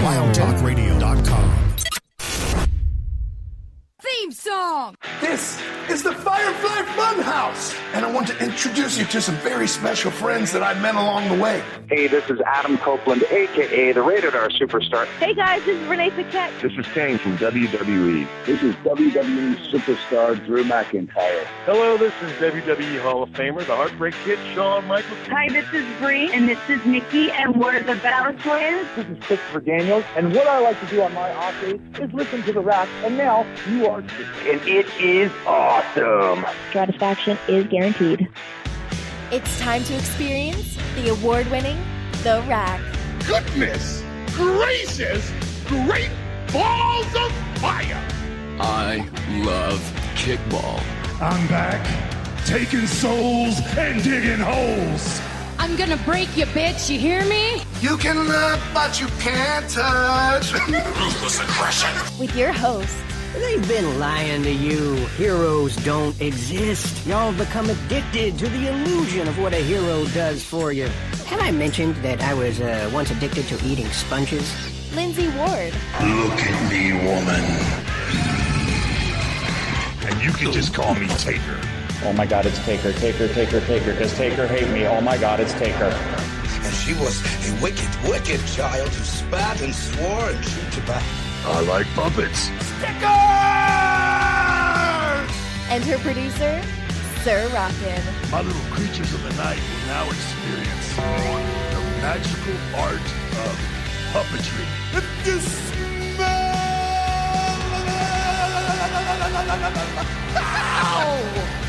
WildTalkRadio.com. Theme song! This is the Firefly Funhouse, and I want to introduce you to some very special friends that I met along the way. Hey, this is Adam Copeland, a.k.a. the Rated R Superstar. Hey guys, this is Renee Paquette. This is Kane from WWE. This is WWE Superstar Drew McIntyre. Hello, this is WWE Hall of Famer, the Heartbreak Kid, Shawn Michaels. Hi, this is Bree, and this is Nikki, and we're the Battle Twins. This is Christopher Daniels, and what I like to do on my off days is listen to the rap, and now you are too. And it is awesome. Satisfaction is guaranteed. It's time to experience the award-winning The Rack. Goodness gracious, great balls of fire! I love kickball. I'm back, taking souls and digging holes. I'm gonna break you, bitch, you hear me? You can look, but you can't touch. Ruthless aggression. With your host, They've been lying to you. Heroes don't exist. Y'all become addicted to the illusion of what a hero does for you. Have I mentioned that I was once addicted to eating sponges? Lindsey Ward. Look at me, woman. And you can just call me Taker. Oh my God, it's Taker. Does Taker hate me? Oh my God, it's Taker. And she was a wicked, wicked child who spat and swore and chewed tobacco. I like puppets. Stickers! And her producer, Sir Rockin. My little creatures of the night will now experience the magical art of puppetry. If you smell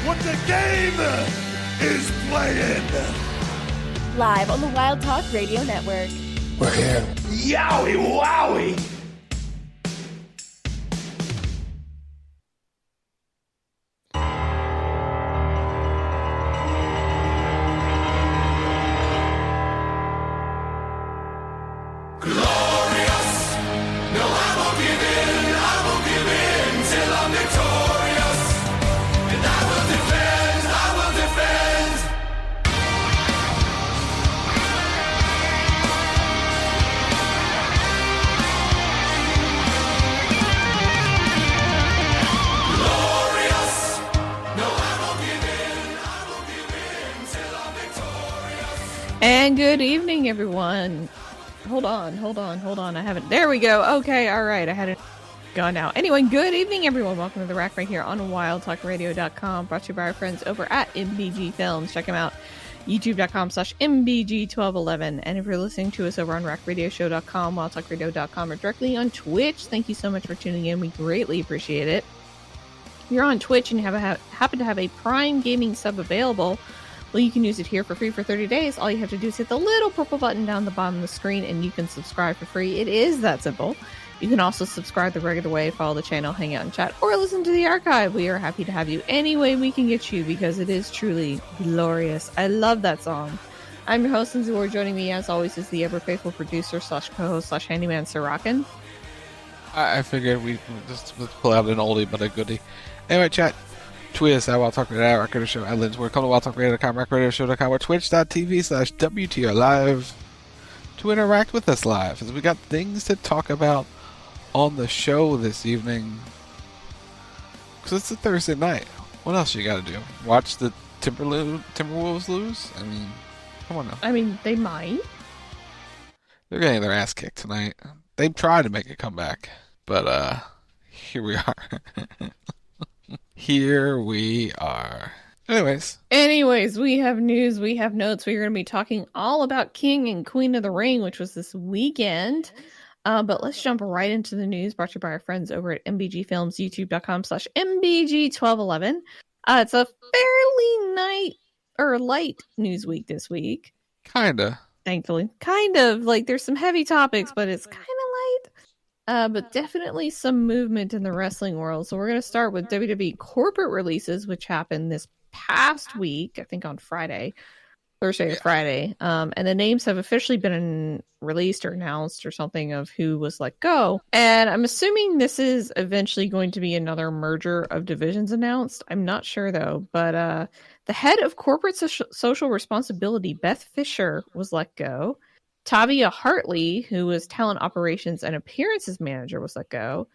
what the game is playing. Live on the Wild Talk Radio Network. We're here. Yowie wowie! And good evening, everyone. Hold on. I haven't. There we go. Okay, all right. I had it gone now. Anyway, good evening, everyone. Welcome to The Rack right here on WildTalkRadio.com. Brought to you by our friends over at MBG Films. Check them out. YouTube.com/MBG1211. And if you're listening to us over on RackRadioshow.com, WildTalkRadio.com, or directly on Twitch, thank you so much for tuning in. We greatly appreciate it. If you're on Twitch and you happen to have a Prime Gaming sub available, well, you can use it here for free for 30 days. All you have to do is hit the little purple button down the bottom of the screen and you can subscribe for free. It is that simple. You can also subscribe the regular way, follow the channel, hang out and chat, or listen to the archive. We are happy to have you any way we can get you because it is truly glorious. I love that song. I'm your host, Lindsey Ward. Joining me, as always, is the ever-faithful producer /co-host /handyman, Sir Rockin. I figured we just pull out an oldie but a goodie. Anyway, chat. Tweet us at Wild Talk Radio, Rock Radio Show, at Lindsey Ward. Come to WildTalkRadio.com, RockRadioShow.com, or Twitch.tv/WTR Live to interact with us live, as we got things to talk about on the show this evening. Because it's a Thursday night. What else you got to do? Watch the Timberwolves lose? I mean, come on now. I mean, they might. They're getting their ass kicked tonight. They've tried to make a comeback, but here we are. Here we are. Anyways, we have news, we have notes. We're going to be talking all about King and Queen of the Ring, which was this weekend. But let's jump right into the news, brought to you by our friends over at MBG Films, youtube.com/MBG1211. It's a fairly light news week this week. Kinda. Thankfully. Kind of. Like, there's some heavy topics, but it's kind of light. But definitely some movement in the wrestling world. So we're going to start with WWE corporate releases, which happened this past week, I think on Thursday or Friday. And the names have officially been released or announced or something of who was let go. And I'm assuming this is eventually going to be another merger of divisions announced. I'm not sure though. But the head of corporate social responsibility, Beth Fisher, was let go. Tavia Hartley, who was talent operations and appearances manager, was let go.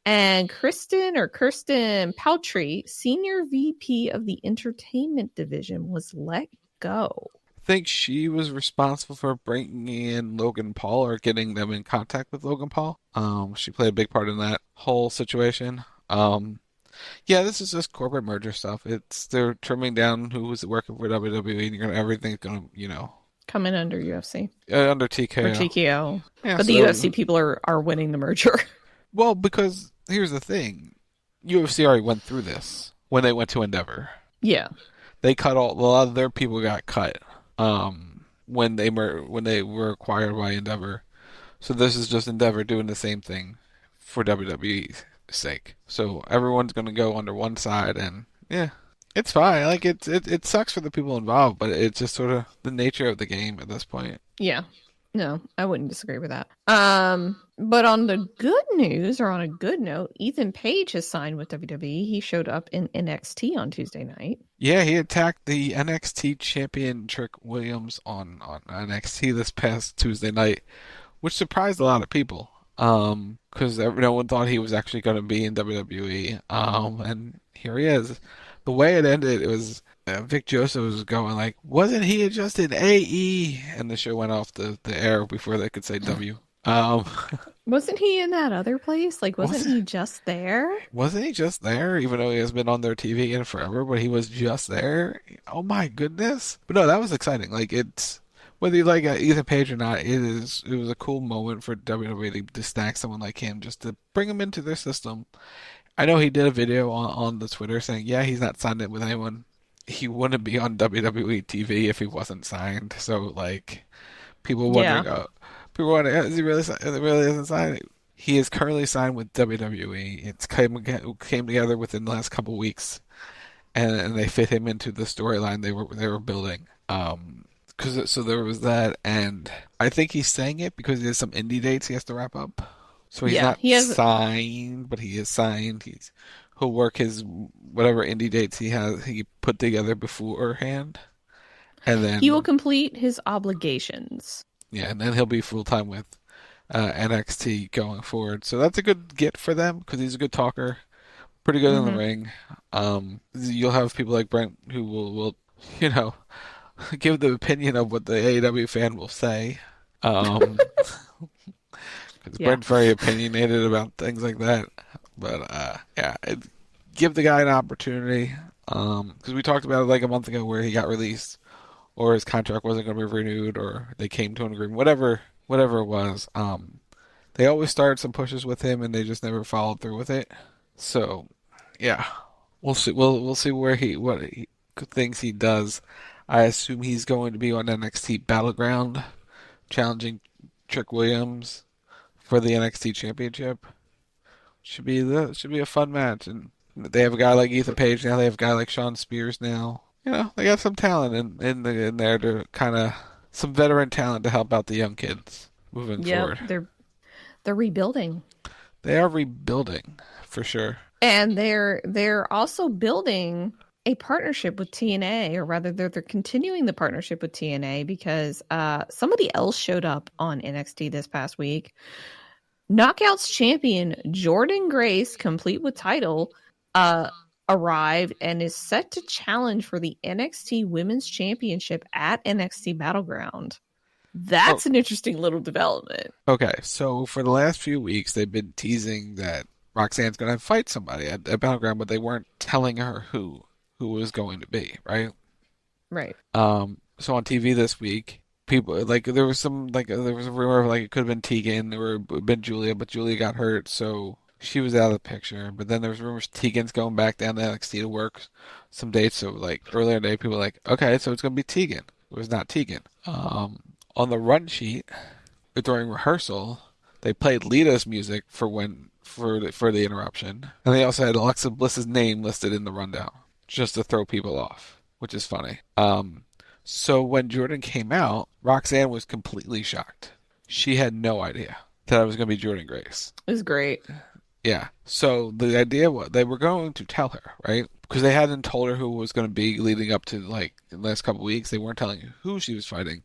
And Kirsten Paltry, senior VP of the entertainment division, was let go. I think she was responsible for bringing in Logan Paul or getting them in contact with Logan Paul. She played a big part in that whole situation. Yeah, this is just corporate merger stuff. They're trimming down who was working for WWE, and everything's gonna, come in under UFC. Under TKO. Or TKO. Yeah, but the UFC people are winning the merger. Well, because here's the thing. UFC already went through this when they went to Endeavor. Yeah. They cut a lot of their people got cut when they were acquired by Endeavor. So this is just Endeavor doing the same thing for WWE's sake. So everyone's going to go under one side, and yeah, it's fine. Like it sucks for the people involved, but it's just sort of the nature of the game at this point. Yeah. No, I wouldn't disagree with that. But on the good news, or on a good note, Ethan Page has signed with WWE. He showed up in NXT on Tuesday night. Yeah, he attacked the NXT champion Trick Williams on NXT this past Tuesday night, which surprised a lot of people. Because no one thought he was actually going to be in WWE. And here he is. The way it ended, it was Vic Joseph was going like, wasn't he just in AE? And the show went off the air before they could say W. Wasn't he in that other place? Like, wasn't he just there? Wasn't he just there? Even though he has been on their TV in forever, but he was just there. Oh my goodness! But no, that was exciting. Like it's whether you like Ethan Page or not, it was a cool moment for WWE to snag someone like him, just to bring him into their system. I know he did a video on the Twitter saying, yeah, he's not signed it with anyone. He wouldn't be on WWE TV if he wasn't signed. So like, people wondering. Yeah. People wondering, is he really isn't signed? He is currently signed with WWE. It's came together within the last couple weeks, and they fit him into the storyline they were building. So there was that, and I think he's saying it because he has some indie dates he has to wrap up. So he's not signed, but he is signed. He'll work his whatever indie dates he put together beforehand, and then he will complete his obligations. Yeah, and then he'll be full-time with NXT going forward. So that's a good get for them because he's a good talker, pretty good in the ring. You'll have people like Brent who will give the opinion of what the AEW fan will say. Because Brent's very opinionated about things like that. But, give the guy an opportunity. Because we talked about it like a month ago where he got released, or his contract wasn't going to be renewed, or they came to an agreement, whatever it was. They always started some pushes with him, and they just never followed through with it. So, yeah, we'll see. We'll see what he thinks he does. I assume he's going to be on NXT Battleground, challenging Trick Williams for the NXT Championship. Should be a fun match, and they have a guy like Ethan Page now. They have a guy like Shawn Spears now. They got some talent in there to kind of some veteran talent to help out the young kids moving forward. Yeah, they're rebuilding. They are rebuilding for sure, and they're also building a partnership with TNA, or rather, they're continuing the partnership with TNA because somebody else showed up on NXT this past week. Knockouts champion Jordynne Grace, complete with title, arrived and is set to challenge for the NXT Women's Championship at NXT Battleground. That's an interesting little development. Okay, so for the last few weeks, they've been teasing that Roxanne's going to fight somebody at Battleground, but they weren't telling her who was going to be, right? Right. So on TV this week, people there was a rumor of it could have been Tegan or been Julia, but Julia got hurt, so she was out of the picture. But then there was rumors Tegan's going back down to NXT to work some dates. So earlier in the day, people were like, okay, so it's going to be Tegan. It was not Tegan. On the run sheet during rehearsal, they played Lita's music for the interruption, and they also had Alexa Bliss's name listed in the rundown just to throw people off, which is funny. So when Jordynne came out, Roxanne was completely shocked. She had no idea that it was going to be Jordynne Grace. It was great. Yeah. So the idea was they were going to tell her, right? Because they hadn't told her who was going to be leading up to the last couple of weeks. They weren't telling her who she was fighting,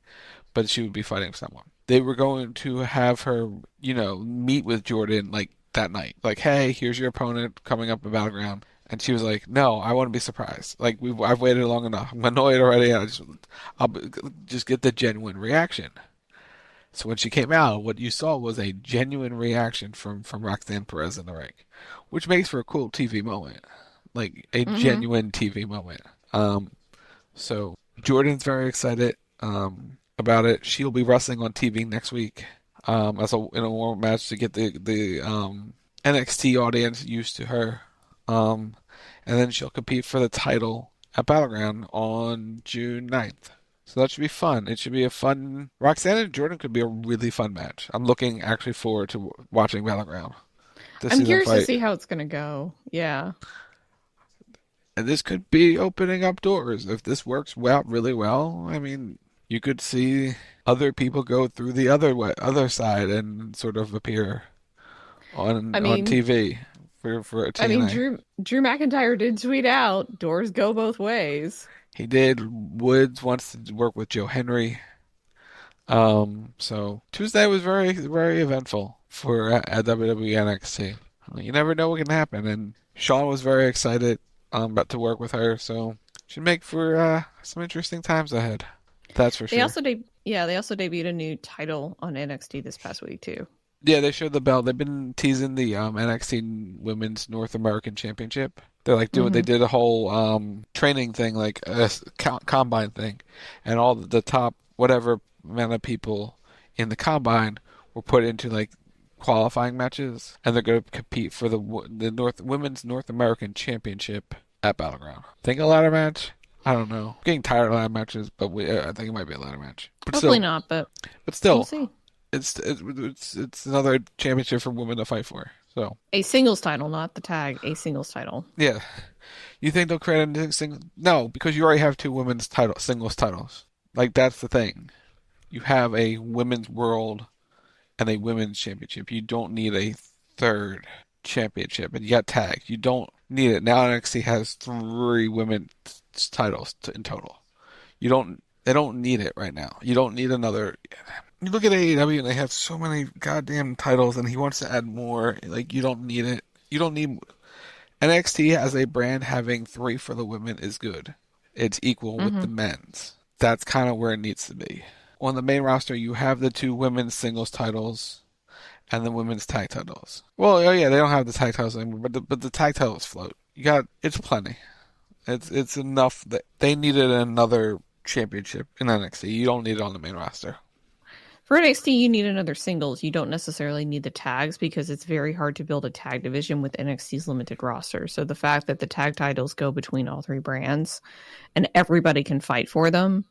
but she would be fighting someone. they were going to have her, meet with Jordynne like that night. Like, hey, here's your opponent coming up in Battleground. And she was like, no, I want to be surprised. Like, I've waited long enough. I'm annoyed already. I'll just get the genuine reaction. So when she came out, what you saw was a genuine reaction from Roxanne Perez in the ring, which makes for a cool TV moment. Like, a genuine TV moment. So Jordynne's very excited about it. She'll be wrestling on TV next week in a warm match to get the NXT audience used to her. And then she'll compete for the title at Battleground on June 9th. So that should be fun. It should be a fun... Roxanne and Jordynne could be a really fun match. I'm looking actually forward to watching Battleground. I'm curious to see how it's going to go. Yeah. And this could be opening up doors. If this works really well, I mean, you could see other people go through the other side and sort of appear on TV. For a TNA. I mean, Drew McIntyre did tweet out, doors go both ways. He did. Woods wants to work with Joe Henry. So Tuesday was very, very eventful for WWE NXT. You never know what can happen, and Sean was very excited about to work with her, so should make for some interesting times ahead. That's for sure. They also debuted a new title on NXT this past week too. Yeah, they showed the belt. They've been teasing the NXT Women's North American Championship. They're like doing. They did a whole training thing, like a combine thing, and all the top whatever amount of people in the combine were put into like qualifying matches, and they're going to compete for the Women's North American Championship at Battleground. Think a ladder match? I don't know. I'm getting tired of ladder matches, but I think it might be a ladder match. But hopefully not, but still. We'll see. It's another championship for women to fight for. So a singles title, not the tag. A singles title. Yeah, you think they'll create a single? No, because you already have two women's singles titles. Like that's the thing. You have a women's world and a women's championship. You don't need a third championship, and you got tag. You don't need it now. NXT has 3 women's titles in total. They don't need it right now. You don't need another. You look at AEW and they have so many goddamn titles, and he wants to add more. Like, you don't need it. You don't need... NXT as a brand having 3 for the women is good. It's equal with the men's. That's kind of where it needs to be. On the main roster, you have the 2 women's singles titles and the women's tag titles. Well, oh yeah, they don't have the tag titles anymore, but the tag titles float. It's plenty. It's enough that they needed another championship in NXT. You don't need it on the main roster. For NXT, you need another singles. You don't necessarily need the tags because it's very hard to build a tag division with NXT's limited roster. So the fact that the tag titles go between all 3 brands and everybody can fight for them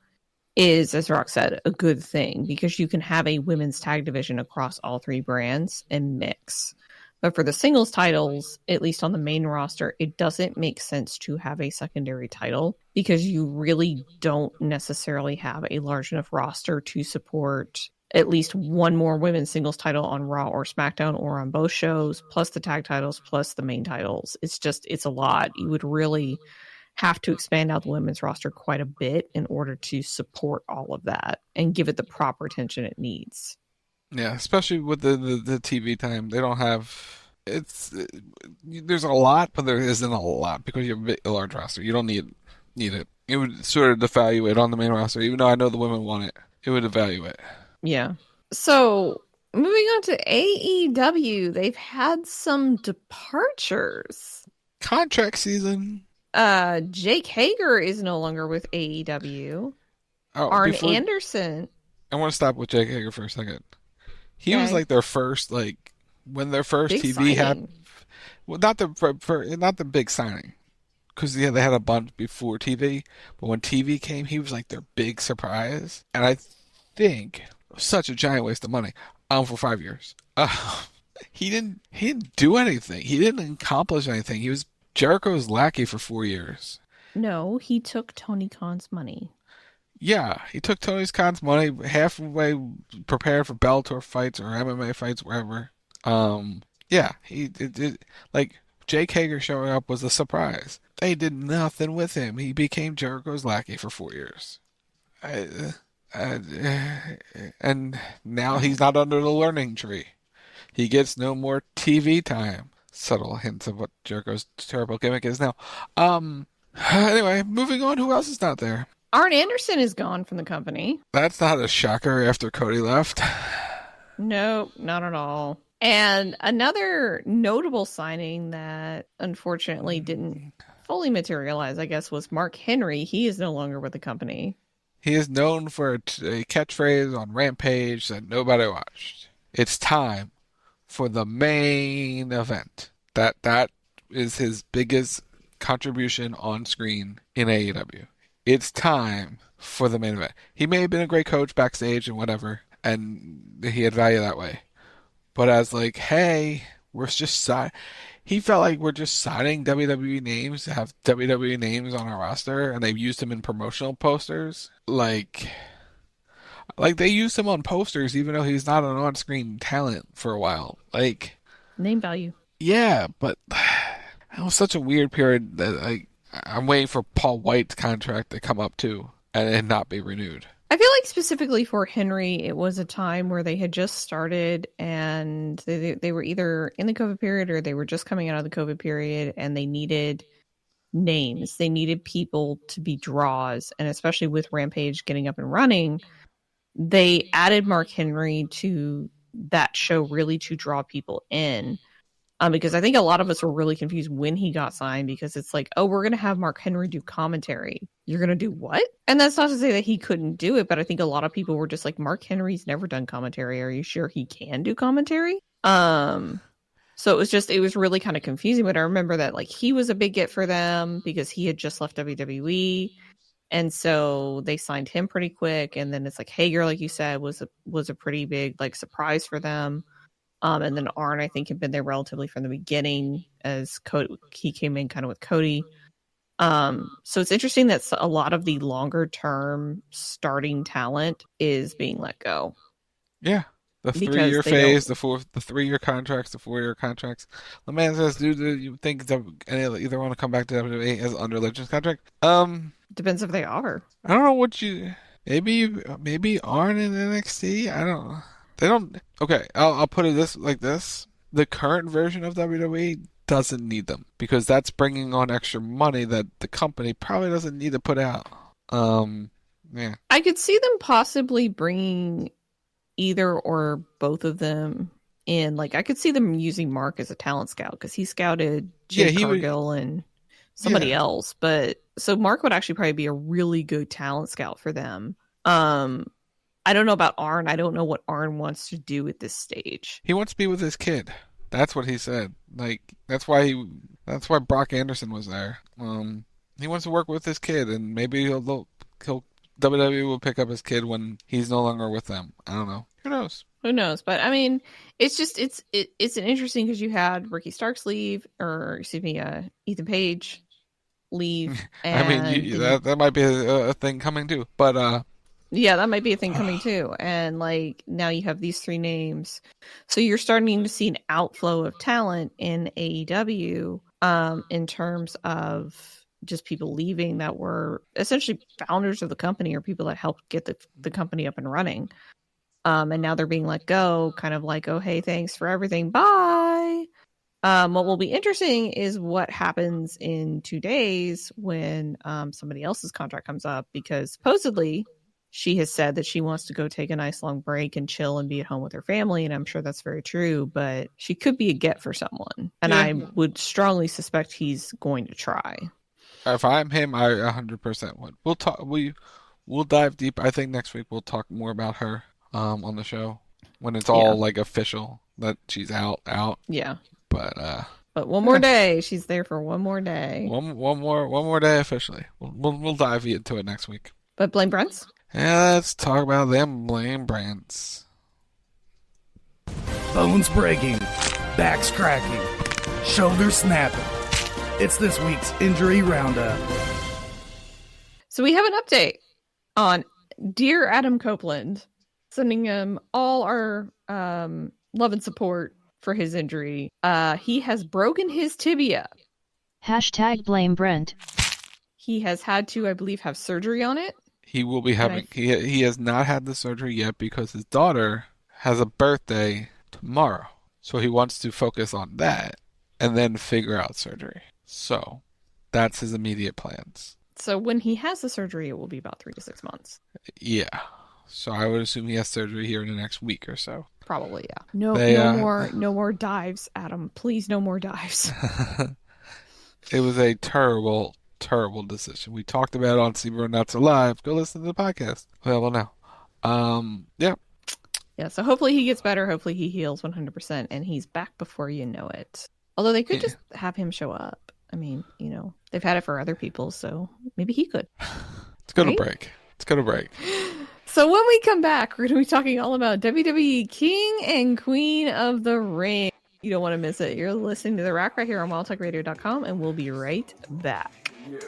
is, as Rock said, a good thing because you can have a women's tag division across all 3 brands and mix. But for the singles titles, at least on the main roster, it doesn't make sense to have a secondary title because you really don't necessarily have a large enough roster to support at least one more women's singles title on Raw or SmackDown or on both shows, plus the tag titles, plus the main titles. It's a lot. You would really have to expand out the women's roster quite a bit in order to support all of that and give it the proper attention it needs. Yeah, especially with the TV time. They don't have... There's a lot, but there isn't a lot because you have a large roster. You don't need it. It would sort of devalue it on the main roster, even though I know the women want it. It would devalue it. Yeah. So, moving on to AEW, they've had some departures. Contract season. Jake Hager is no longer with AEW. Arn Anderson. I want to stop with Jake Hager for a second. He was like their first, when their first big TV happened. Well, not the big signing. Because they had a bunch before TV. But when TV came, he was like their big surprise. And I think... such a giant waste of money. For 5 years. He didn't do anything. He didn't accomplish anything. He was Jericho's lackey for 4 years. No, he took Tony Khan's money. Yeah, he took Tony Khan's money, halfway prepared for Bellator fights or MMA fights, wherever. Yeah, he did. Like Jake Hager showing up was a surprise. They did nothing with him. He became Jericho's lackey for 4 years. and now he's not under the learning tree. He gets no more TV time. Subtle hints of what Jericho's terrible gimmick is now. Anyway, moving on. Who else is not there? Arn Anderson is gone from the company. That's not a shocker after Cody left. No, not at all. And another notable signing that unfortunately didn't fully materialize, I guess, was Mark Henry. He is no longer with the company. He is known for a catchphrase on Rampage that nobody watched. It's time for the main event. That is his biggest contribution on screen in AEW. It's time for the main event. He may have been a great coach backstage and whatever, and he had value that way. But as like, hey, we're just he felt like we're just signing WWE names to have WWE names on our roster, and they've used him in promotional posters. Like they used him on posters, even though he's not an on-screen talent for a while. Like name value. Yeah, but it was such a weird period that I'm waiting for Paul White's contract to come up too and not be renewed. I feel like specifically for Henry, it was a time where they had just started and they were either in the COVID period or they were just coming out of the COVID period, and they needed names. They needed people to be draws, and especially with Rampage getting up and running, they added Mark Henry to that show really to draw people in. Because I think a lot of us were really confused when he got signed, because it's like, oh, we're going to have Mark Henry do commentary. You're going to do what? And that's not to say that he couldn't do it, but I think a lot of people were just like, Mark Henry's never done commentary. Are you sure he can do commentary? So it was really kind of confusing. But I remember that like he was a big get for them because he had just left WWE. And so they signed him pretty quick. And then it's like, Hager, like you said, was a pretty big like surprise for them. And then Arn, I think, had been there relatively from the beginning as Cody. He came in kind of with Cody. So it's interesting that a lot of the longer term starting talent is being let go. Yeah. The 3-year phase, the 3-year contracts, the 4-year contracts. The man says, do you think that either want to come back to WWE as under Legends contract? Depends if they are. I don't know what maybe Arn in NXT? I don't know. They don't. Okay, I'll put it like this: the current version of WWE doesn't need them because that's bringing on extra money that the company probably doesn't need to put out. Yeah, I could see them possibly bringing either or both of them in. Like, I could see them using Mark as a talent scout because he scouted Jim Cargill and somebody else. But so Mark would actually probably be a really good talent scout for them. I don't know about Arn. I don't know what Arn wants to do at this stage. He wants to be with his kid. That's what he said. Like that's why Brock Anderson was there. He wants to work with his kid, and maybe WWE will pick up his kid when he's no longer with them. I don't know. Who knows? Who knows? But I mean, it's just it's an interesting because you had Ricky Starks leave, or excuse me, Ethan Page leave. And I mean, that might be a thing coming too. But yeah, that might be a thing coming too. And like now you have these 3 names. So you're starting to see an outflow of talent in AEW in terms of just people leaving that were essentially founders of the company or people that helped get the company up and running. And now they're being let go, kind of like, oh, hey, thanks for everything. Bye. What will be interesting is what happens in 2 days when somebody else's contract comes up, because supposedly she has said that she wants to go take a nice long break and chill and be at home with her family. And I'm sure that's very true, but she could be a get for someone. And I would strongly suspect he's going to try. If I'm him, I 100% would. We'll talk. We'll dive deep. I think next week we'll talk more about her on the show when it's all like official that she's out. Yeah. But one more day. She's there for one more day. One more day officially. We'll dive into it next week. But blame Brents? Yeah, let's talk about them blame Brents. Bones breaking, backs cracking, shoulders snapping. It's this week's injury roundup. So we have an update on Dear Adam Copeland, sending him all our love and support for his injury. He has broken his tibia. #blame Brent. He has had to, I believe, have surgery on it. He will be having. He has not had the surgery yet because his daughter has a birthday tomorrow. So he wants to focus on that and then figure out surgery. So that's his immediate plans. So when he has the surgery, it will be about 3 to 6 months. Yeah. So I would assume he has surgery here in the next week or so. Probably, yeah. No more dives, Adam. Please, no more dives. It was a terrible, terrible decision. We talked about it on CBR Nuts Alive. Go listen to the podcast. Well, now. Yeah. Yeah, so hopefully he gets better. Hopefully he heals 100% and he's back before you know it. Although they could just have him show up. I mean, they've had it for other people, so maybe he could. It's going to break. It's going to break. So when we come back, we're going to be talking all about WWE King and Queen of the Ring. You don't want to miss it. You're listening to The Rack right here on WildTalkRadio.com, and we'll be right back. You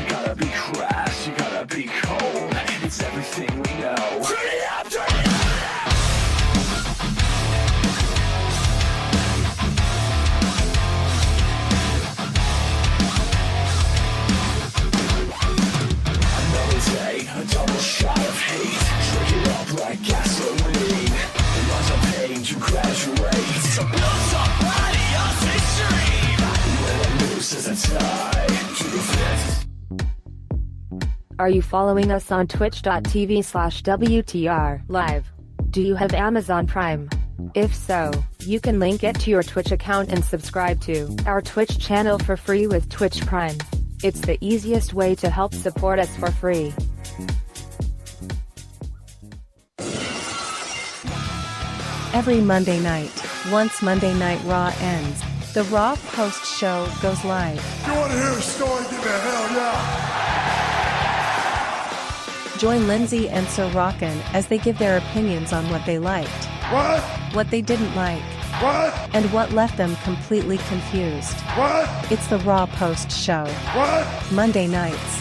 gotta be crass, you gotta be cold. It's everything we know. Turn it up, turn it up! A double shot of hate, drink it up like gasoline. The lots of pain to graduate. So blow somebody else's dream. When I lose as a tie to the fifth. Are you following us on twitch.tv/WTR live? Do you have Amazon Prime? If so, you can link it to your Twitch account and subscribe to our Twitch channel for free with Twitch Prime. It's the easiest way to help support us for free. Every Monday night, once Monday Night Raw ends, the Raw post show goes live. You want to hear a story? Give me a hell yeah! Join Lindsey and Sir Rockin as they give their opinions on what they liked, what they didn't like, and what left them completely confused. It's the Raw post show. Monday nights.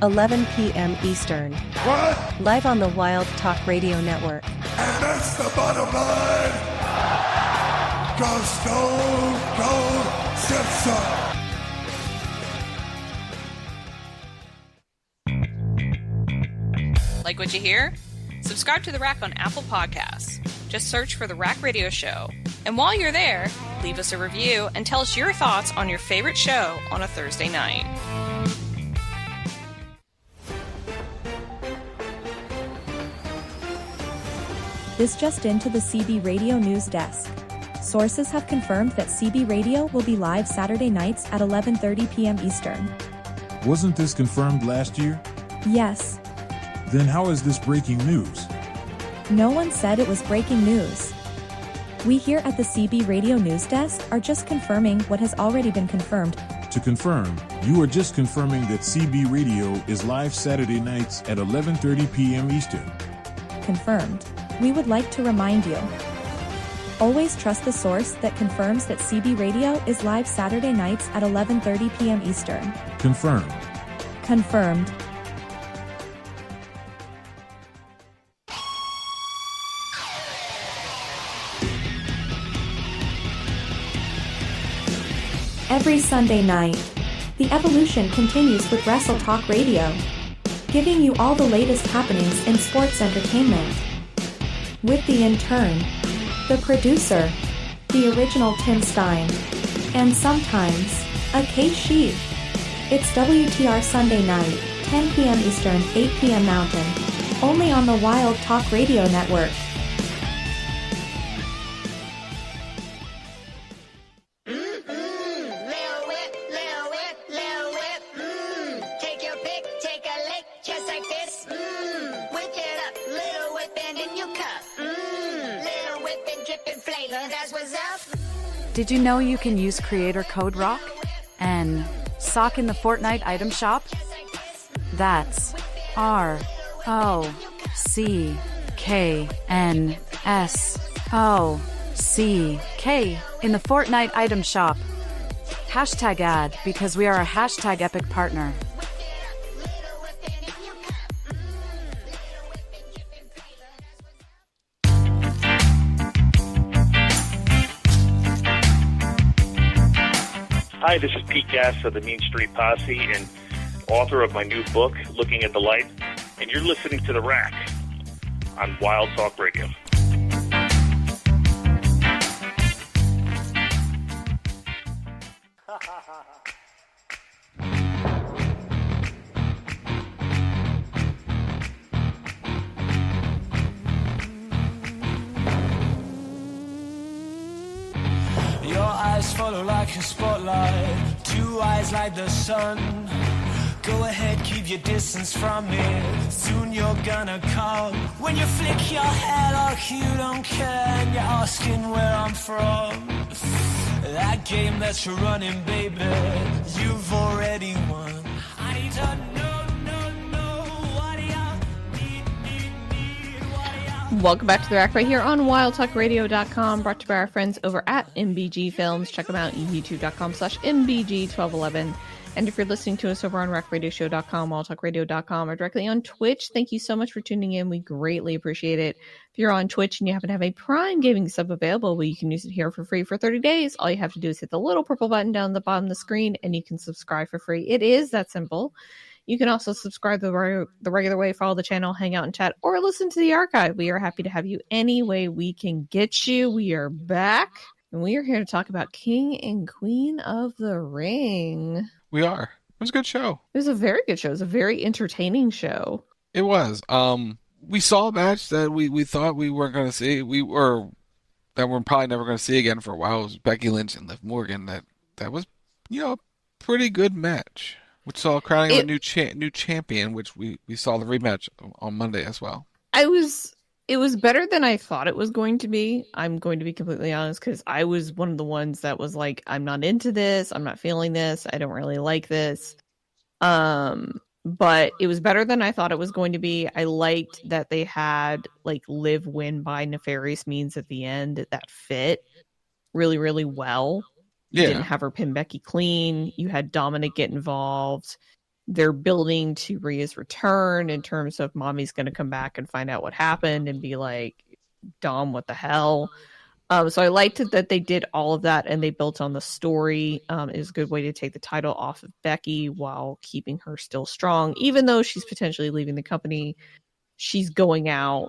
11 p.m. Eastern. Live on the Wild Talk Radio Network. And that's the bottom line. Go Stone Cold Simpson. Like what you hear? Subscribe to The Rack on Apple Podcasts. Just search for The Rack Radio Show. And while you're there, leave us a review and tell us your thoughts on your favorite show on a Thursday night. This just into the CB Radio News Desk. Sources have confirmed that CB Radio will be live Saturday nights at 11:30 p.m. Eastern. Wasn't this confirmed last year? Yes. Then how is this breaking news? No one said it was breaking news. We here at the CB Radio News Desk are just confirming what has already been confirmed. To confirm, you are just confirming that CB Radio is live Saturday nights at 11:30 p.m. Eastern. Confirmed. We would like to remind you. Always trust the source that confirms that CB Radio is live Saturday nights at 11:30 p.m. Eastern. Confirmed. Confirmed. Every Sunday night, the evolution continues with Wrestle Talk Radio, giving you all the latest happenings in sports entertainment. With the intern, the producer, the original Tim Stein, and sometimes, a Kate Sheep. It's WTR Sunday night, 10 p.m. Eastern, 8 p.m. Mountain, only on the Wild Talk Radio Network. Did you know you can use creator code ROCK and sock in the Fortnite item shop? That's ROCKNSOCK in the Fortnite item shop. Hashtag ad because we are a hashtag epic partner. Hi, this is Pete Gass of the Mean Street Posse, and author of my new book, Looking at the Light, and you're listening to The Rack on Wild Talk Radio. Your eyes follow like a spotlight, two eyes like the sun. Go ahead, keep your distance from me, soon you're gonna come. When you flick your hair like you don't care, and you're asking where I'm from. That game that you're running, baby, you've already won. I need to know what do you need. Welcome back to The Rack right here on WildTalkRadio.com, brought to you by our friends over at MBG Films. Check them out, youtube.com/MBG1211. And if you're listening to us over on RackRadioshow.com, WildTalkRadio.com, or directly on Twitch, thank you so much for tuning in. We greatly appreciate it. If you're on Twitch and you happen to have a Prime Gaming sub available, well, you can use it here for free for 30 days. All you have to do is hit the little purple button down the bottom of the screen, and you can subscribe for free. It is that simple. You can also subscribe the regular way, follow the channel, hang out and chat, or listen to the archive. We are happy to have you any way we can get you. We are back, and we are here to talk about King and Queen of the Ring. We are. It was a good show. It was a very good show. It was a very entertaining show. It was. We saw a match that we thought we weren't going to see. That we're probably never going to see again for a while. It was Becky Lynch and Liv Morgan. That was, a pretty good match. Which saw crowning of a new champion, which we saw the rematch on Monday as well. It was better than I thought it was going to be. I'm going to be completely honest, because I was one of the ones that was like, I'm not into this. I'm not feeling this. I don't really like this. But it was better than I thought it was going to be. I liked that they had like Liv win by nefarious means at the end. That fit really, really well. You didn't have her pin Becky clean. You had Dominic get involved. They're building to Rhea's return in terms of Mommy's going to come back and find out what happened and be like, Dom, what the hell? So I liked it that they did all of that and they built on the story. It was a good way to take the title off of Becky while keeping her still strong. Even though she's potentially leaving the company, she's going out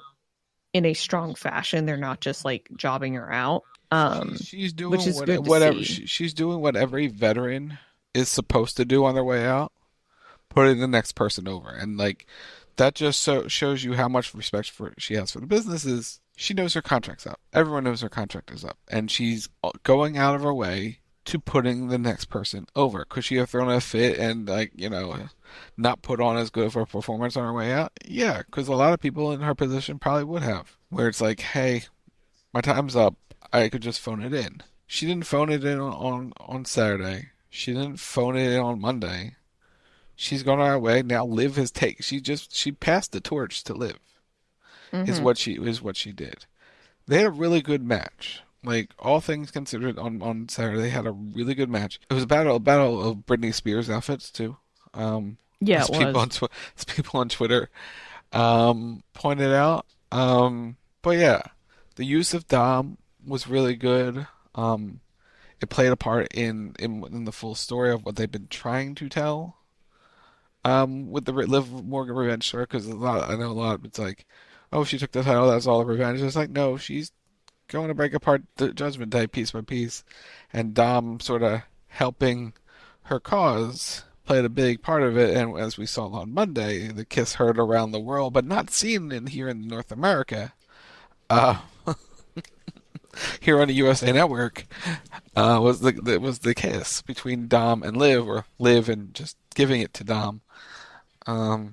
in a strong fashion. They're not just like jobbing her out. She's doing which is whatever she's doing what every veteran is supposed to do on their way out. Putting the next person over, and like that just shows you how much respect she has for the business. Is she knows her contract's up. Everyone knows her contract is up, and she's going out of her way to putting the next person over. Could she have thrown a fit and not put on as good of a performance on her way out? Yeah, because a lot of people in her position probably would have. Where it's like, hey, my time's up. I could just phone it in. She didn't phone it in on Saturday. She didn't phone it in on Monday. She's gone our way now. Liv has she passed the torch to Liv. Is what she did. They had a really good match. Like all things considered, on Saturday they had a really good match. It was a battle of Britney Spears outfits too. Yeah, it was. People on Twitter pointed out. But yeah, the use of Dom was really good. It played a part in the full story of what they've been trying to tell. With the Liv Morgan revenge story, because I know a lot. It's like, oh, she took the title. That's all the revenge. It's like, no, she's going to break apart the Judgment Day piece by piece, and Dom sort of helping her cause played a big part of it. And as we saw on Monday, the kiss heard around the world, but not seen here in North America. Here on the USA Network, was the kiss between Dom and Liv, or Liv and just giving it to Dom.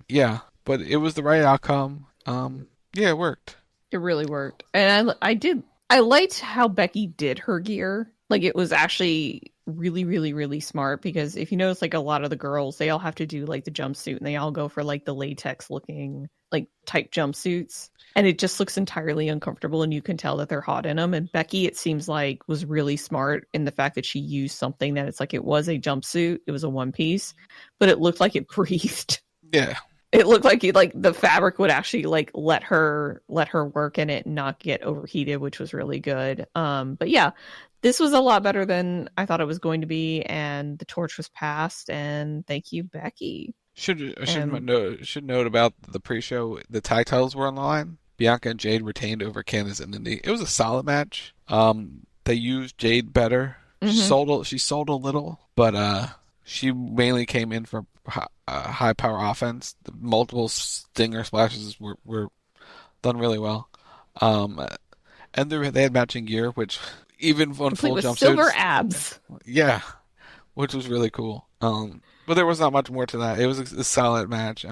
Yeah, but it was the right outcome. Yeah, it worked. It really worked. And I liked how Becky did her gear. Like, it was actually really, really, really smart, because if you notice, like, a lot of the girls, they all have to do like the jumpsuit, and they all go for like the latex looking like type jumpsuits, and it just looks entirely uncomfortable, and you can tell that they're hot in them. And Becky, it seems like, was really smart in the fact that she used something that it's like, it was a jumpsuit, it was a one piece, but it looked like it breathed. Yeah. It looked like the fabric would actually like let her work in it and not get overheated, which was really good. But yeah, this was a lot better than I thought it was going to be, and the torch was passed, and thank you, Becky. Should note about the pre-show. The tag titles were on the line. Bianca and Jade retained over Candice and Indy. It was a solid match. They used Jade better. Mm-hmm. She sold a little, but she mainly came in for high power offense. The multiple stinger splashes were done really well. And they had matching gear, which even on full jumpsuits, silver abs. Yeah, which was really cool. But there was not much more to that. It was a solid match.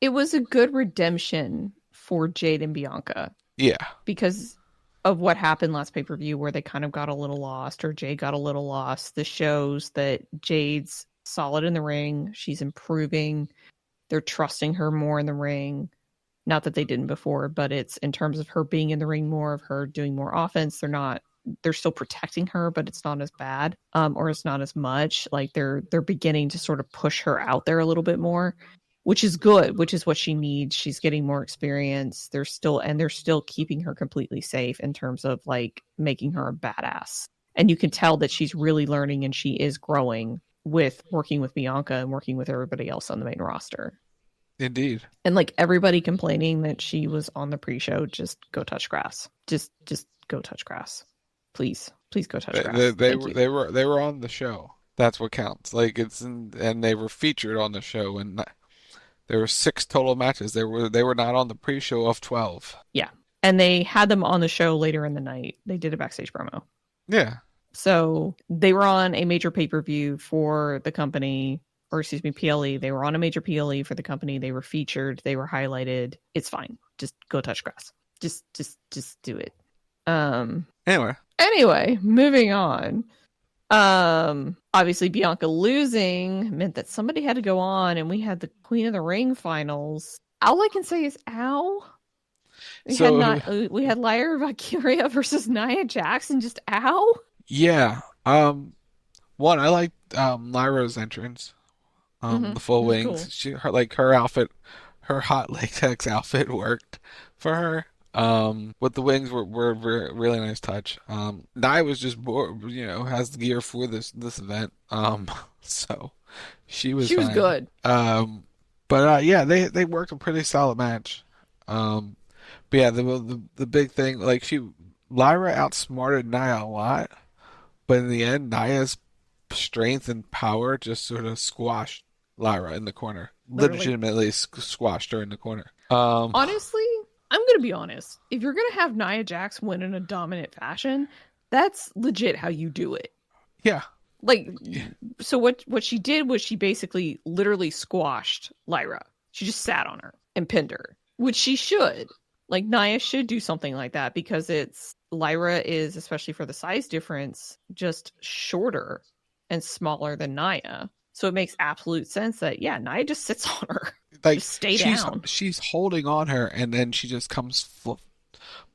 It was a good redemption for Jade and Bianca. Yeah. Because of what happened last pay-per-view where they kind of got a little lost, or Jade got a little lost. This shows that Jade's solid in the ring. She's improving. They're trusting her more in the ring. Not that they didn't before, but it's in terms of her being in the ring more, of her doing more offense. They're still protecting her, but it's not as bad, or it's not as much. Like they're beginning to sort of push her out there a little bit more, which is good, which is what she needs. She's getting more experience. They're still keeping her completely safe in terms of like making her a badass. And you can tell that she's really learning and she is growing with working with Bianca and working with everybody else on the main roster. Indeed. And like everybody complaining that she was on the pre-show, just go touch grass. Just go touch grass. Please go touch grass. They were on the show. That's what counts. Like and they were featured on the show, and there were 6 total matches. They were not on the pre-show of 12. Yeah, and they had them on the show later in the night. They did a backstage promo. Yeah. So they were on a major pay-per-view for the company, or excuse me, PLE. They were on a major PLE for the company. They were featured. They were highlighted. It's fine. Just go touch grass. Just do it. Anyway, moving on. Obviously Bianca losing meant that somebody had to go on, and we had the Queen of the Ring finals. All I can say is ow. We had Lyra Valkyria versus Nia Jax, and just ow. Yeah. One, I liked Lyra's entrance. The full wings. Cool. Her outfit, her hot latex outfit worked for her. With the wings were really nice touch. Nia was just has the gear for this event. So she was good. But they worked a pretty solid match. But yeah, the big thing, like Lyra outsmarted Nia a lot, but in the end, Nia's strength and power just sort of squashed Lyra in the corner. Legitimately squashed her in the corner. Honestly, I'm going to be honest. If you're going to have Nia Jax win in a dominant fashion, that's legit how you do it. Yeah. So what she did was she basically literally squashed Lyra. She just sat on her and pinned her, which she should. Like, Nia should do something like that, because Lyra is, especially for the size difference, just shorter and smaller than Nia. So it makes absolute sense that, Nia just sits on her. Just stay down. She's holding on her, and then she just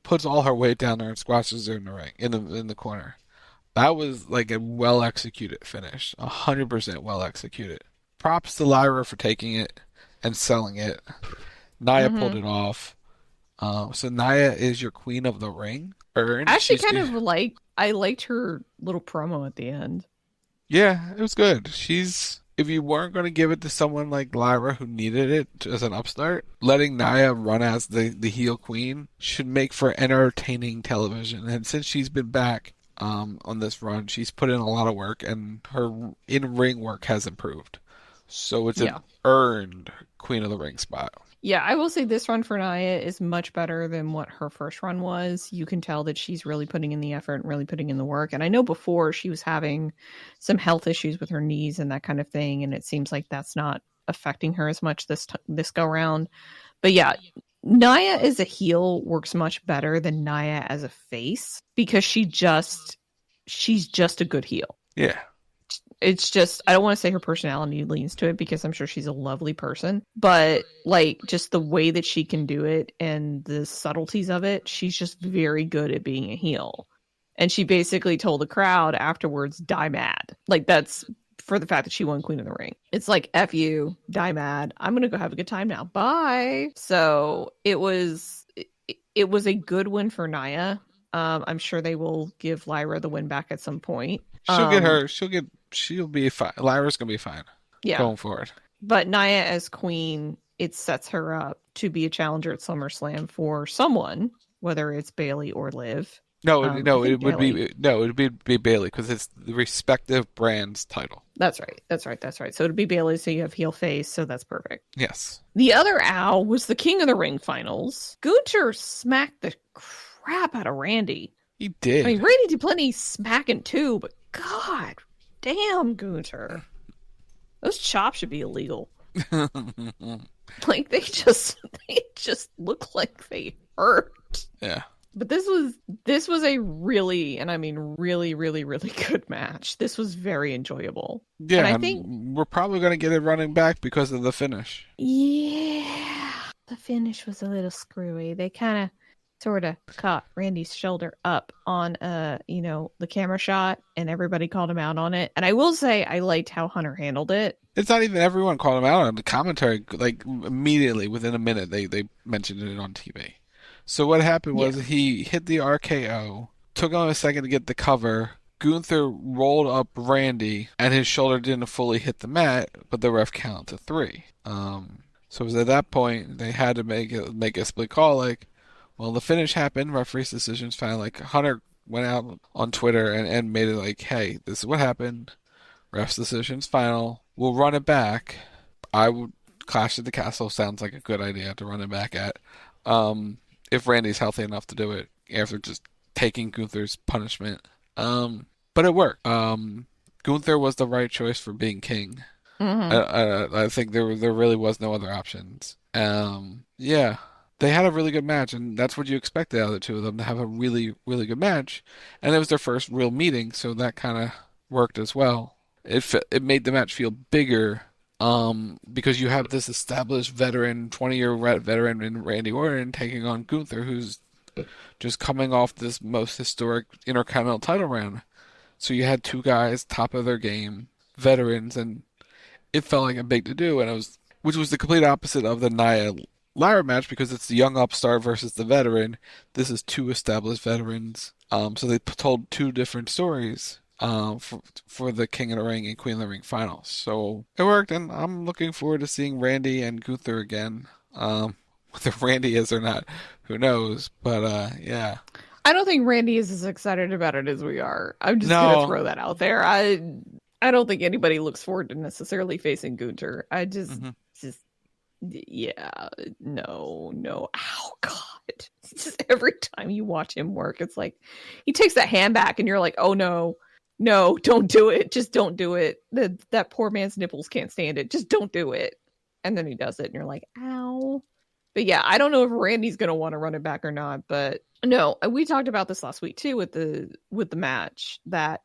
puts all her weight down there and squashes her in the ring, in the corner. That was like a well executed finish, 100% well executed. Props to Lyra for taking it and selling it. Nia pulled it off. So Nia is your Queen of the Ring. I liked her little promo at the end. Yeah, it was good. If you weren't going to give it to someone like Lyra who needed it as an upstart, letting Nia run as the heel queen should make for entertaining television. And since she's been back on this run, she's put in a lot of work, and her in-ring work has improved. So it's an earned Queen of the Ring spot. Yeah, I will say this run for Nia is much better than what her first run was. You can tell that she's really putting in the effort and really putting in the work. And I know before she was having some health issues with her knees and that kind of thing, and it seems like that's not affecting her as much this go round. But yeah, Nia as a heel works much better than Nia as a face, because she's just a good heel. Yeah. It's just, I don't want to say her personality leans to it, because I'm sure she's a lovely person, but like just the way that she can do it and the subtleties of it, she's just very good at being a heel. And she basically told the crowd afterwards, die mad. Like, that's for the fact that she won Queen of the Ring. It's like, F you, die mad. I'm going to go have a good time now. Bye. So it was a good win for Nia. I'm sure they will give Lyra the win back at some point. She'll be fine. Lyra's gonna be fine. Yeah. Going forward. But Nia as queen, it sets her up to be a challenger at SummerSlam for someone, whether it's Bailey or Liv. It would be Bailey because it's the respective brand's title. That's right. So it'd be Bailey, so you have heel face, so that's perfect. Yes. The other owl was the King of the Ring finals. Gunther smacked the crap out of Randy. He did. I mean, Randy did plenty smacking too, but God damn, Gunther. Those chops should be illegal. Like they just look like they hurt. Yeah. But this was a really, and I mean really, really, really good match. This was very enjoyable. Yeah, and I think we're probably going to get it running back because of the finish. Yeah, the finish was a little screwy. They kind of sort of caught Randy's shoulder up on the camera shot, and everybody called him out on it. And I will say I liked how Hunter handled it. It's not even everyone called him out on the commentary. Like immediately within a minute, they mentioned it on TV. So what happened was he hit the RKO, took him a second to get the cover. Gunther rolled up Randy, and his shoulder didn't fully hit the mat, but the ref counted to 3. So it was at that point they had to make a split call. Like, well, the finish happened. Referee's decision's final. Like Hunter went out on Twitter and made it like, hey, this is what happened. Ref's decision's final. We'll run it back. I would Clash at the Castle sounds like a good idea to run it back at. If Randy's healthy enough to do it after just taking Gunther's punishment. But it worked. Gunther was the right choice for being king. Mm-hmm. I think there really was no other options. Yeah, they had a really good match, and that's what you expected out of the two of them, to have a really, really good match. And it was their first real meeting, so that kind of worked as well. It made the match feel bigger. Because you have this established veteran, 20-year veteran in Randy Orton taking on Gunther, who's just coming off this most historic Intercontinental title run. So you had two guys, top of their game, veterans, and it felt like a big to-do, which was the complete opposite of the Nia Lyra match, because it's the young upstart versus the veteran. This is two established veterans. So they told two different stories. For the King of the Ring and Queen of the Ring finals. So it worked, and I'm looking forward to seeing Randy and Gunther again. Whether Randy is or not, who knows? But yeah. I don't think Randy is as excited about it as we are. I'm just going to throw that out there. I don't think anybody looks forward to necessarily facing Gunther. I just, no. Ow, God. It's just every time you watch him work, it's like he takes that hand back, and you're like, oh no. No, don't do it. Just don't do it. That poor man's nipples can't stand it. Just don't do it. And then he does it, and you're like, ow. But yeah, I don't know if Randy's going to want to run it back or not. But no, we talked about this last week too with the match, that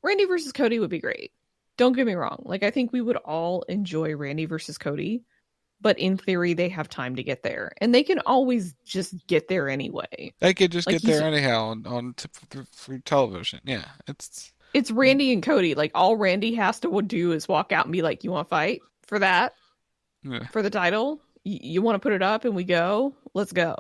Randy versus Cody would be great. Don't get me wrong. Like, I think we would all enjoy Randy versus Cody. But in theory, they have time to get there, and they can always just get there anyway. They could just get there anyhow through television. Yeah, It's Randy and Cody. Like, all Randy has to do is walk out and be like, you want to fight for that? Yeah. For the title? You want to put it up and we go? Let's go.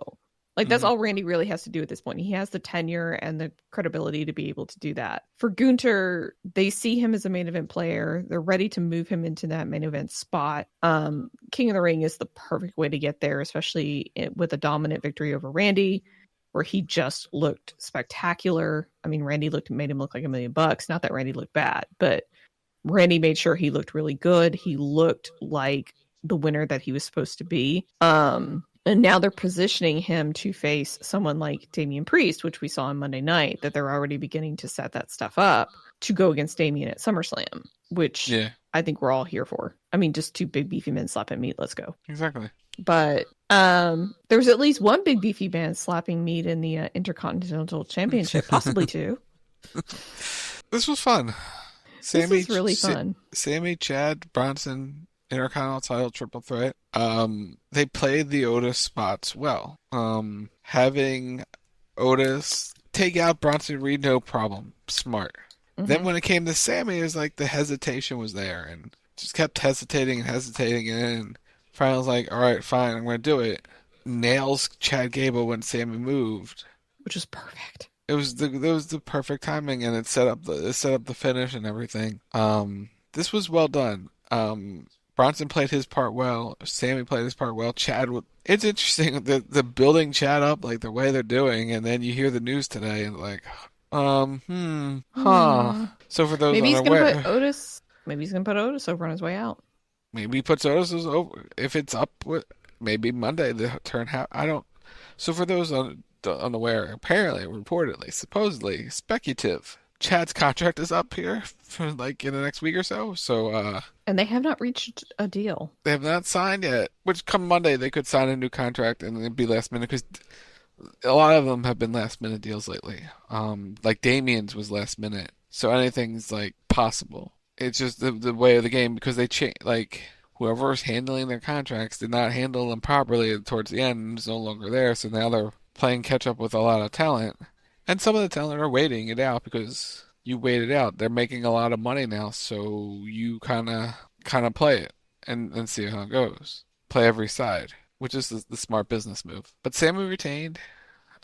Like, that's all Randy really has to do at this point. He has the tenure and the credibility to be able to do that. For Gunther, they see him as a main event player. They're ready to move him into that main event spot. King of the Ring is the perfect way to get there, especially with a dominant victory over Randy, where he just looked spectacular. I mean, Randy made him look like $1 million. Not that Randy looked bad, but Randy made sure he looked really good. He looked like the winner that he was supposed to be. And now they're positioning him to face someone like Damian Priest, which we saw on Monday night, that they're already beginning to set that stuff up to go against Damian at SummerSlam, which I think we're all here for. I mean, just two big beefy men slapping meat. Let's go. Exactly. But there's at least one big beefy man slapping meat in the Intercontinental Championship, possibly two. This was fun. This was really fun. Sammy, Chad, Bronson, Intercontinental title triple threat. They played the Otis spots well. Having Otis take out Bronson Reed, no problem. Smart. Mm-hmm. Then when it came to Sammy, it was like the hesitation was there, and just kept hesitating, and finally was like, all right, fine, I'm going to do it. Nails Chad Gable when Sammy moved, which was perfect. It was the perfect timing, and it set up the finish and everything. This was well done. Bronson played his part well. Sammy played his part well. It's interesting the building Chad up like the way they're doing, and then you hear the news today and like, So for those maybe he's unaware, gonna put Otis. Maybe he's gonna put Otis over on his way out. Maybe he puts Otis over if it's up with maybe Monday the turn. I don't. So for those unaware, apparently, reportedly, supposedly, speculative. Chad's contract is up here for like in the next week or so. So and they have not reached a deal. They have not signed yet. Which come Monday they could sign a new contract and it'd be last minute because a lot of them have been last minute deals lately. Like Damien's was last minute, so anything's like possible. It's just the way of the game because they change. Like whoever's handling their contracts did not handle them properly towards the end and is no longer there. So now they're playing catch up with a lot of talent. And some of the talent are waiting it out because you wait it out. They're making a lot of money now, so you kind of play it and see how it goes. Play every side, which is the smart business move. But Sammy retained,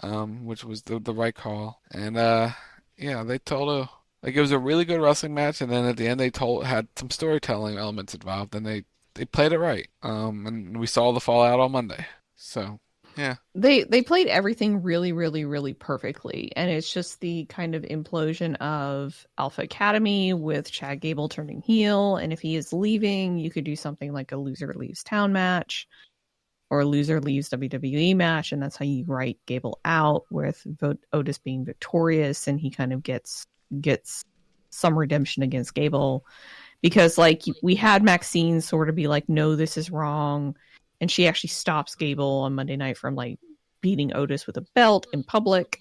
which was the right call. And they told it was a really good wrestling match. And then at the end, they had some storytelling elements involved, and they played it right. And we saw the fallout on Monday. So. Yeah. They played everything really, really, really perfectly. And it's just the kind of implosion of Alpha Academy with Chad Gable turning heel. And if he is leaving, you could do something like a loser leaves town match or a loser leaves WWE match. And that's how you write Gable out with Otis being victorious. And he kind of gets some redemption against Gable because like we had Maxine sort of be like, no, this is wrong. And she actually stops Gable on Monday night from like beating Otis with a belt in public.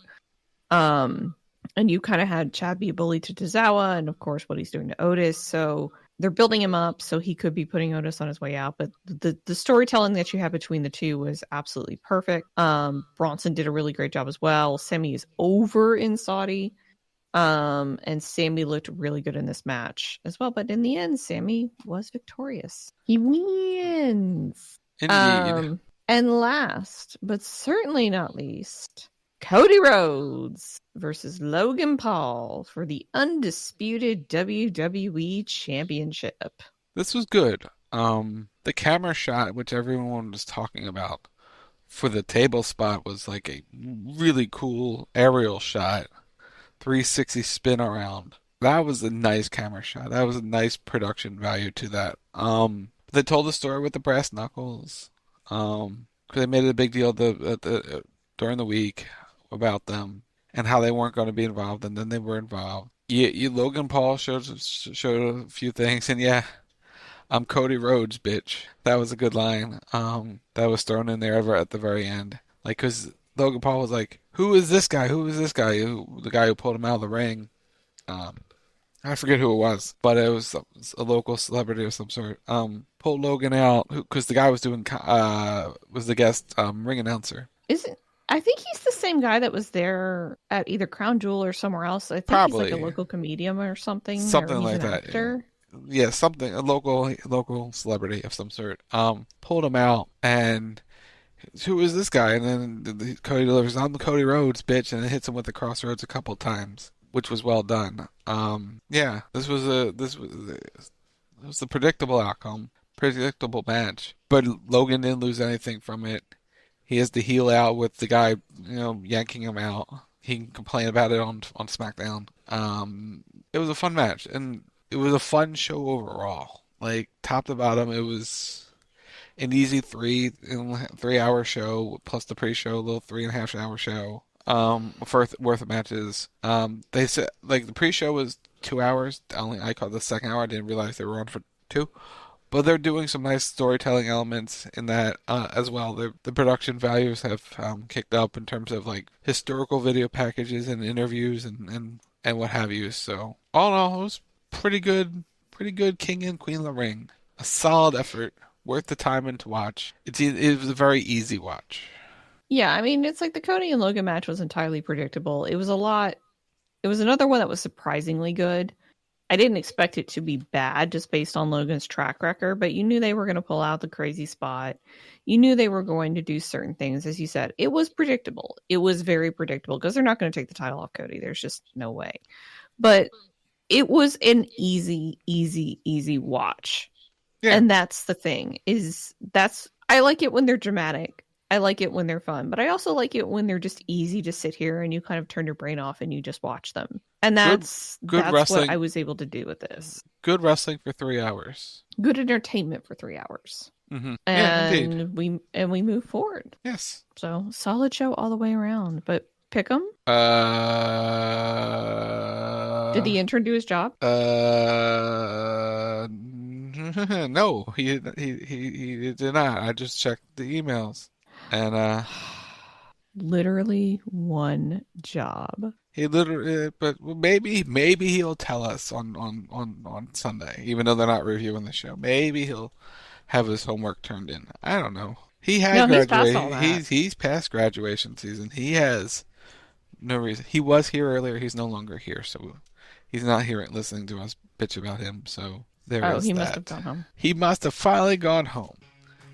And you kind of had Chad be a bully to Tozawa and of course what he's doing to Otis. So they're building him up so he could be putting Otis on his way out. But the storytelling that you have between the two was absolutely perfect. Bronson did a really great job as well. Sammy is over in Saudi. And Sammy looked really good in this match as well. But in the end, Sammy was victorious. He wins. Indeed. And last, but certainly not least, Cody Rhodes versus Logan Paul for the undisputed WWE Championship. This was good. The camera shot, which everyone was talking about for the table spot, was like a really cool aerial shot. 360 spin around. That was a nice camera shot. That was a nice production value to that. They told the story with the brass knuckles. They made it a big deal during the week about them and how they weren't going to be involved, and then they were involved. Logan Paul showed a few things, and yeah, I'm Cody Rhodes, bitch. That was a good line. That was thrown in there at the very end, like because Logan Paul was like, "Who is this guy? Who is this guy? The guy who pulled him out of the ring." I forget who it was, but it was a local celebrity of some sort. Pulled Logan out because the guy was was the guest ring announcer. I think he's the same guy that was there at either Crown Jewel or somewhere else. I think Probably. He's like a local comedian or something. Something or he's like an that. Actor. Yeah, something a local celebrity of some sort. Pulled him out and. Who is this guy? And then Cody delivers, "I'm Cody Rhodes, bitch," and it hits him with the crossroads a couple times, which was well done. Yeah, this was a predictable outcome, predictable match. But Logan didn't lose anything from it. He has the heel out with the guy, yanking him out. He can complain about it on SmackDown. It was a fun match, and it was a fun show overall. Like top to bottom, it was an easy 3-hour show plus the pre-show, a little 3.5-hour show. Worth of matches. They said like the pre-show was 2 hours. I called the second hour. I didn't realize they were on for 2. But they're doing some nice storytelling elements in that as well. The production values have kicked up in terms of like historical video packages and interviews and what have you. So all in all, it was pretty good King and Queen of the Ring. A solid effort. Worth the time and to watch. It was a very easy watch. Yeah, I mean, it's like the Cody and Logan match was entirely predictable. It was another one that was surprisingly good. I didn't expect it to be bad just based on Logan's track record, but you knew they were going to pull out the crazy spot. You knew they were going to do certain things. As you said, it was predictable. It was very predictable because they're not going to take the title off Cody. There's just no way. But it was an easy watch. Yeah. And that's the thing, I like it when they're dramatic. I like it when they're fun, but I also like it when they're just easy to sit here and you kind of turn your brain off and you just watch them. And that's wrestling. What I was able to do with this. Good wrestling for 3 hours. Good entertainment for 3 hours. Mm-hmm. And we move forward. Yes. So solid show all the way around. But pick 'em. Did the intern do his job? No, he did not. I just checked the emails, and literally one job. He literally, but maybe he'll tell us on Sunday, even though they're not reviewing the show. Maybe he'll have his homework turned in. I don't know. He had graduated. He's past graduation season. He has no reason. He was here earlier. He's no longer here, so he's not here listening to us bitch about him. So there is he that. must have gone home. He must have finally gone home.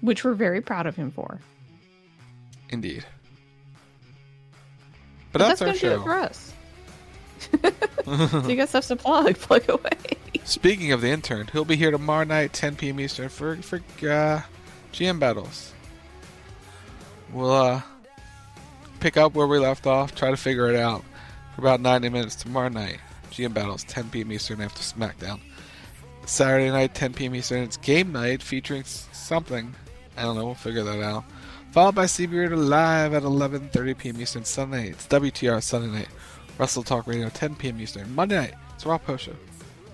Which we're very proud of him for. Indeed. But that's our show. Do it for us. So you got stuff to plug away. Speaking of the intern, he'll be here tomorrow night, 10 p.m. Eastern, for GM battles. We'll pick up where we left off, try to figure it out for about 90 minutes tomorrow night. GM battles, 10 p.m. Eastern after SmackDown. Saturday night, 10 p.m. Eastern, it's game night featuring something. I don't know, we'll figure that out. Followed by CB Radio live at 11:30 p.m. Eastern. Sunday, it's WTR Sunday night. Wrestle Talk Radio, 10 p.m. Eastern. Monday night, it's Raw Post Show,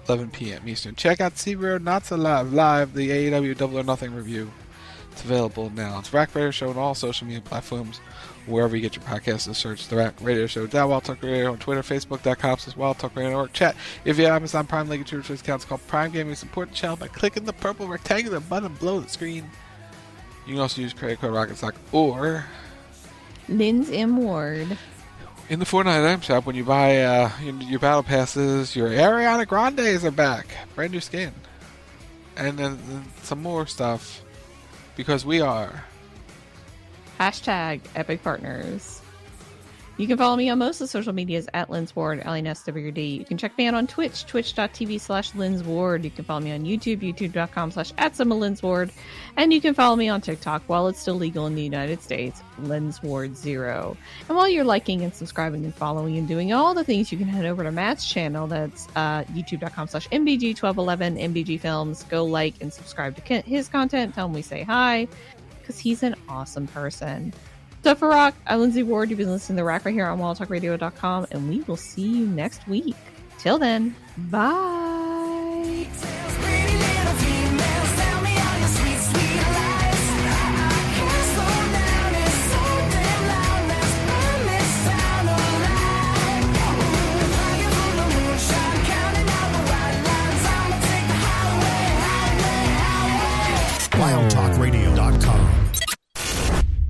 11 p.m. Eastern. Check out CB Radio Not So Live, the AEW Double or Nothing review. It's available now. It's Rack Radio Show on all social media platforms. Wherever you get your podcasts, to search the Rack Radio Show. Down Wild Talk Radio on Twitter, Facebook.com/Wild Talk Radio Network. Chat. If you have Amazon Prime, link to your choice account. It's called Prime Gaming. Support the channel by clicking the purple rectangular button below the screen. You can also use credit code RocketStock or Lindsey Ward. In the Fortnite item shop, when you buy your battle passes, your Ariana Grandes are back. Brand new skin. And then some more stuff. Because we are # Epic Partners. You can follow me on most of the social medias at LindsWard, LNSWD. You can check me out on Twitch, twitch.tv/LindsWard. You can follow me on YouTube, youtube.com/@LindsWard. And you can follow me on TikTok while it's still legal in the United States, LindsWard0. And while you're liking and subscribing and following and doing all the things, you can head over to Matt's channel. That's youtube.com/MBG1211, MBG Films. Go like and subscribe to his content. Tell him we say hi, because he's an awesome person. So for Rock, I'm Lindsey Ward. You've been listening to The Rack right here on WildTalkRadio.com, and we will see you next week. Till then, bye.